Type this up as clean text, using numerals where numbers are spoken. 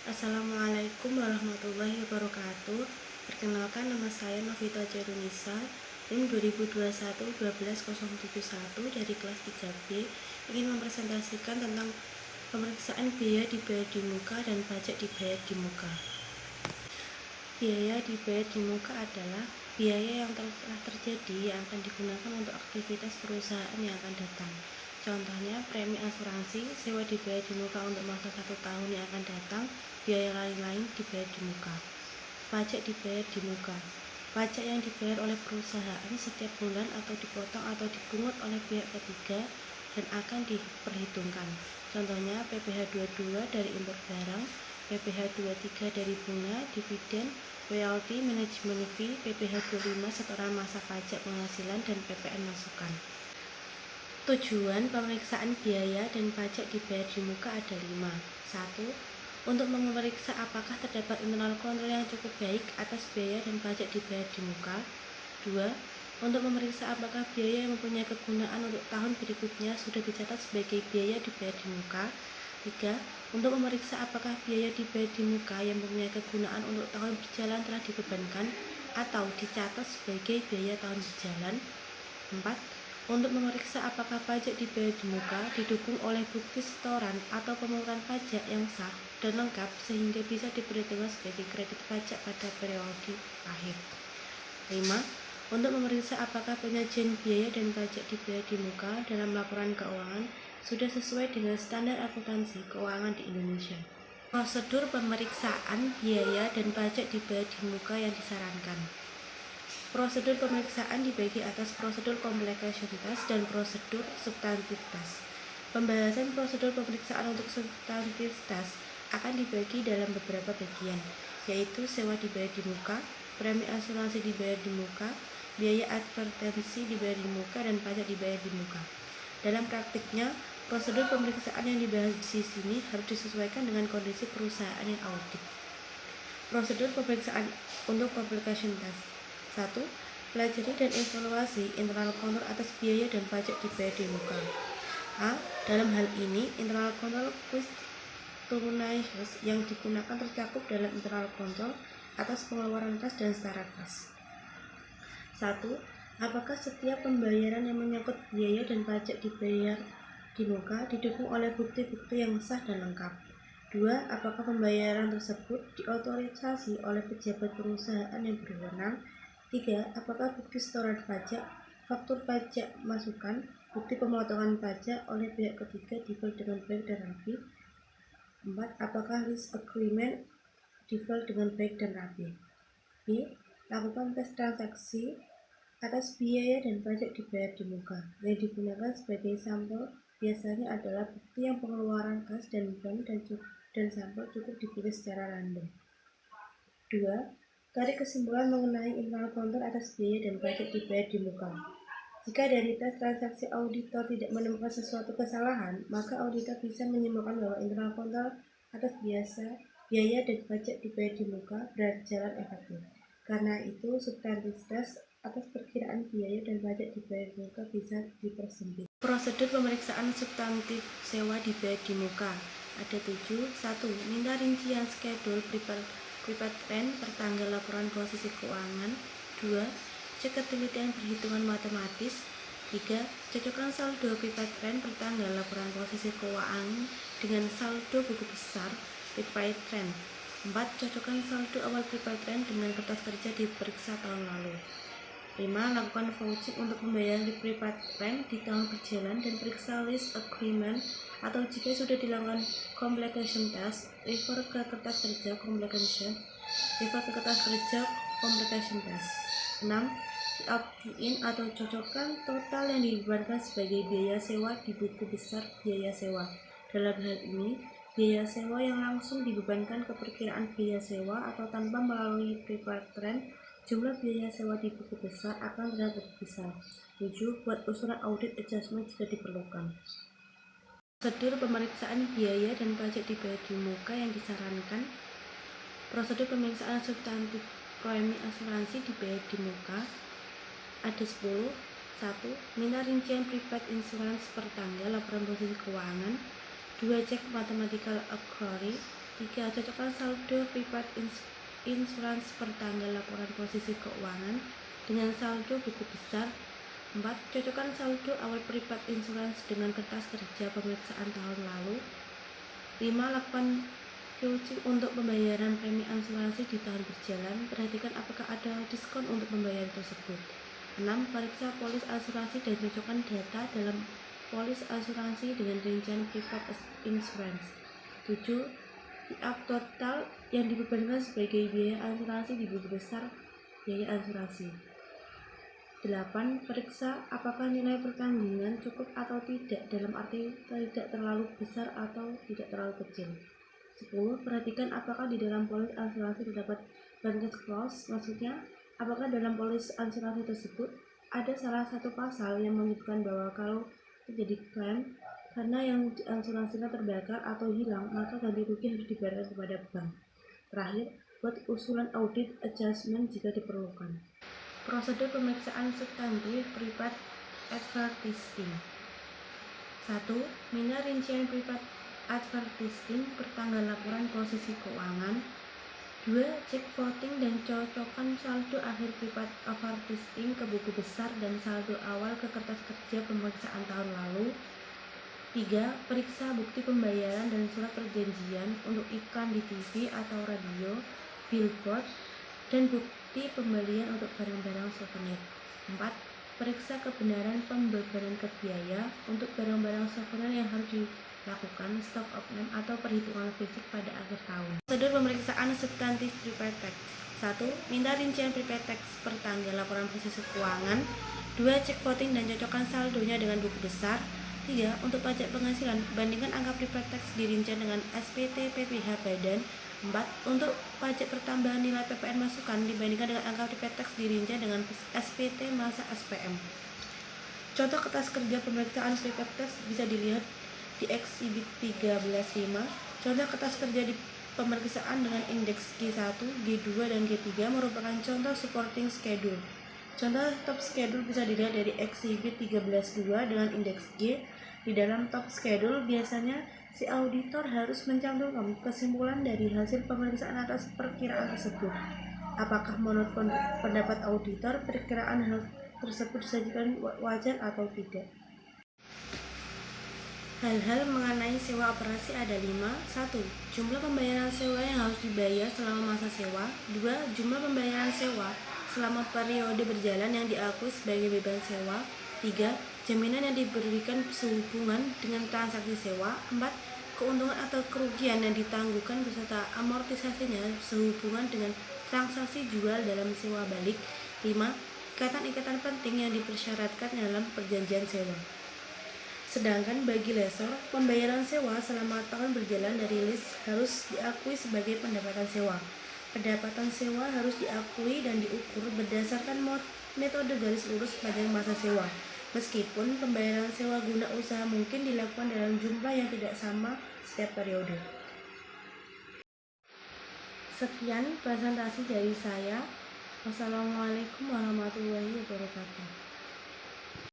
Assalamualaikum warahmatullahi wabarakatuh. Perkenalkan, nama saya Novita Cherunisa, NIM 2021-12071 dari kelas 3B, ingin mempresentasikan tentang pemeriksaan biaya dibayar di muka dan pajak dibayar di muka. Biaya dibayar di muka adalah biaya yang telah terjadi yang akan digunakan untuk aktivitas perusahaan yang akan datang. Contohnya, premi asuransi, sewa dibayar di muka untuk masa 1 tahun yang akan datang, biaya lain-lain dibayar di muka. Pajak dibayar di muka. Pajak yang dibayar oleh perusahaan setiap bulan atau dipotong atau dipungut oleh pihak ketiga dan akan diperhitungkan. Contohnya, PPh 22 dari impor barang, PPh 23 dari bunga, dividen, royalti, manajemen fee, PPh 25 setoran masa pajak penghasilan, dan PPN masukan. Tujuan pemeriksaan biaya dan pajak dibayar di muka ada 5. 1. Untuk memeriksa apakah terdapat internal kontrol yang cukup baik atas biaya dan pajak dibayar di muka. 2. Untuk memeriksa apakah biaya yang mempunyai kegunaan untuk tahun berikutnya sudah dicatat sebagai biaya dibayar di muka. 3. Untuk memeriksa apakah biaya dibayar di muka yang mempunyai kegunaan untuk tahun berjalan telah dibebankan atau dicatat sebagai biaya tahun berjalan. 4. Untuk memeriksa apakah pajak dibayar di muka didukung oleh bukti setoran atau pemungutan pajak yang sah dan lengkap sehingga bisa diperhitungkan sebagai kredit pajak pada periode akhir. 5. Untuk memeriksa apakah penyajian biaya dan pajak dibayar di muka dalam laporan keuangan sudah sesuai dengan standar akuntansi keuangan di Indonesia. Prosedur pemeriksaan biaya dan pajak dibayar di muka yang disarankan. Prosedur pemeriksaan dibagi atas prosedur complication test dan prosedur substantif test. Pembahasan prosedur pemeriksaan untuk substantif test akan dibagi dalam beberapa bagian, yaitu sewa dibayar di muka, premi asuransi dibayar di muka, biaya advertensi dibayar di muka, dan pajak dibayar di muka. Dalam praktiknya, prosedur pemeriksaan yang dibahas di sini harus disesuaikan dengan kondisi perusahaan yang audit. Prosedur pemeriksaan untuk complication test. 1. Pelajari dan evaluasi internal kontrol atas biaya dan pajak dibayar di muka. A. Dalam hal ini, internal kontrol questionnaires yang digunakan tercakup dalam internal kontrol atas pengeluaran kas dan setara kas. 1. Apakah setiap pembayaran yang menyangkut biaya dan pajak dibayar di muka didukung oleh bukti-bukti yang sah dan lengkap? 2. Apakah pembayaran tersebut diotorisasi oleh pejabat perusahaan yang berwenang? 3. Apakah bukti setoran pajak, faktur pajak masukan, bukti pemotongan pajak oleh pihak ketiga difile dengan baik dan rapi? 4. Apakah lease agreement difile dengan baik dan rapi? B. Lakukan tes transaksi atas biaya dan pajak dibayar di muka. Yang digunakan sebagai sampel biasanya adalah bukti yang pengeluaran kas dan bank dan sampel cukup dipilih secara random. 2. Tarik kesimpulan mengenai internal kontrol atas biaya dan pajak dibayar di muka. Jika dari tes transaksi auditor tidak menemukan sesuatu kesalahan, maka auditor bisa menyimpulkan bahwa internal kontrol atas biaya dan pajak dibayar di muka berjalan efektif. Karena itu, substantif test atas perkiraan biaya dan pajak dibayar di muka bisa dipersempit. Prosedur pemeriksaan substantif sewa dibayar di muka ada 7. 1. Minta rincian schedule prepaid rent per tanggal laporan posisi keuangan. 2. Cek ketelitian perhitungan matematis. 3. Cocokkan saldo prepaid rent per tanggal laporan posisi keuangan dengan saldo buku besar prepaid rent. 4. Cocokkan saldo awal prepaid rent dengan kertas kerja diperiksa tahun lalu. 5. Lakukan vouching untuk pembayaran di prepaid rent di tahun berjalan dan periksa lease agreement, atau jika sudah dilakukan complication test, refer ke kertas kerja complication test. 6. Opt-in atau cocokkan total yang dibebankan sebagai biaya sewa di buku besar biaya sewa. Dalam hal ini, biaya sewa yang langsung dibebankan ke perkiraan biaya sewa atau tanpa melalui prepaid rent, jumlah biaya sewa di buku besar akan terlihat lebih besar. 7. Buat usulan audit adjustment jika diperlukan. Prosedur pemeriksaan biaya dan pajak dibayar di muka yang disarankan. Prosedur pemeriksaan substantif premi asuransi dibayar di muka ada 10. 1. Minta rincian prepaid insurance per tanggal laporan posisi keuangan. 2. Cek mathematical accrual. 3. Cocokkan saldo prepaid insurance per tanggal laporan posisi keuangan dengan saldo buku besar. 4. Cocokkan saldo awal prepaid insurance dengan kertas kerja pemeriksaan tahun lalu. 5. Lakukan QC untuk pembayaran premi asuransi di tahun berjalan. Perhatikan apakah ada diskon untuk pembayaran tersebut. 6. Periksa polis asuransi dan cocokkan data dalam polis asuransi dengan rincian prepaid insurance. 7. Tiap total yang dibebankan sebagai biaya asuransi di buku besar biaya asuransi. 8. Periksa apakah nilai pertanggungan cukup atau tidak, dalam arti tidak terlalu besar atau tidak terlalu kecil. 10. Perhatikan apakah di dalam polis asuransi terdapat blanket clause, maksudnya apakah dalam polis asuransi tersebut ada salah satu pasal yang menyebutkan bahwa kalau terjadi klaim karena yang diasuransikan terbakar atau hilang, maka ganti rugi harus dibayarkan kepada bank. Terakhir, buat usulan audit adjustment jika diperlukan. Prosedur pemeriksaan substantif prepaid advertising. 1. Minta rincian prepaid advertising per tanggal laporan posisi keuangan. 2. Cek voting dan cocokkan saldo akhir prepaid advertising ke buku besar dan saldo awal ke kertas kerja pemeriksaan tahun lalu. 3. Periksa bukti pembayaran dan surat perjanjian untuk iklan di TV atau radio, billboard, dan bukti pembelian untuk barang-barang souvenir. 4. Periksa kebenaran pembebanan ke biaya untuk barang-barang souvenir yang harus dilakukan stock of name atau perhitungan fisik pada akhir tahun. Prosedur pemeriksaan substantif prepaid tax. 1. Minta rincian prepaid tax per tanggal laporan posisi keuangan. 2. Cek voting dan cocokkan saldonya dengan buku besar. 3. Untuk pajak penghasilan, bandingkan angka prepaid tax dirincian dengan SPT PPh Badan. 4. Untuk pajak pertambahan nilai PPN masukan dibandingkan dengan angka prepaid tax dirincian dengan SPT masa SPM. Contoh kertas kerja pemeriksaan prepaid tax bisa dilihat di Exhibit 13.5. Contoh kertas kerja di pemeriksaan dengan indeks G1, G2, dan G3 merupakan contoh supporting schedule. Contoh top schedule bisa dilihat dari Exhibit 13.2 dengan indeks G. Di dalam top schedule biasanya si auditor harus mencantumkan kesimpulan dari hasil pemeriksaan atas perkiraan tersebut. Apakah menurut pendapat auditor perkiraan hal tersebut disajikan wajar atau tidak. Hal-hal mengenai sewa operasi ada 5. 1. Jumlah pembayaran sewa yang harus dibayar selama masa sewa. 2. Jumlah pembayaran sewa selama periode berjalan yang diakui sebagai beban sewa. 3. Jaminan yang diberikan sehubungan dengan transaksi sewa. 4. Keuntungan atau kerugian yang ditangguhkan beserta amortisasinya sehubungan dengan transaksi jual dalam sewa balik. 5. Ikatan-ikatan penting yang dipersyaratkan dalam perjanjian sewa. Sedangkan bagi lessor, pembayaran sewa selama tahun berjalan dari lease harus diakui sebagai pendapatan sewa. Pendapatan sewa harus diakui dan diukur berdasarkan metode garis lurus sepanjang masa sewa. Meskipun pembayaran sewa guna usaha mungkin dilakukan dalam jumlah yang tidak sama setiap periode. Sekian presentasi dari saya. Wassalamualaikum warahmatullahi wabarakatuh.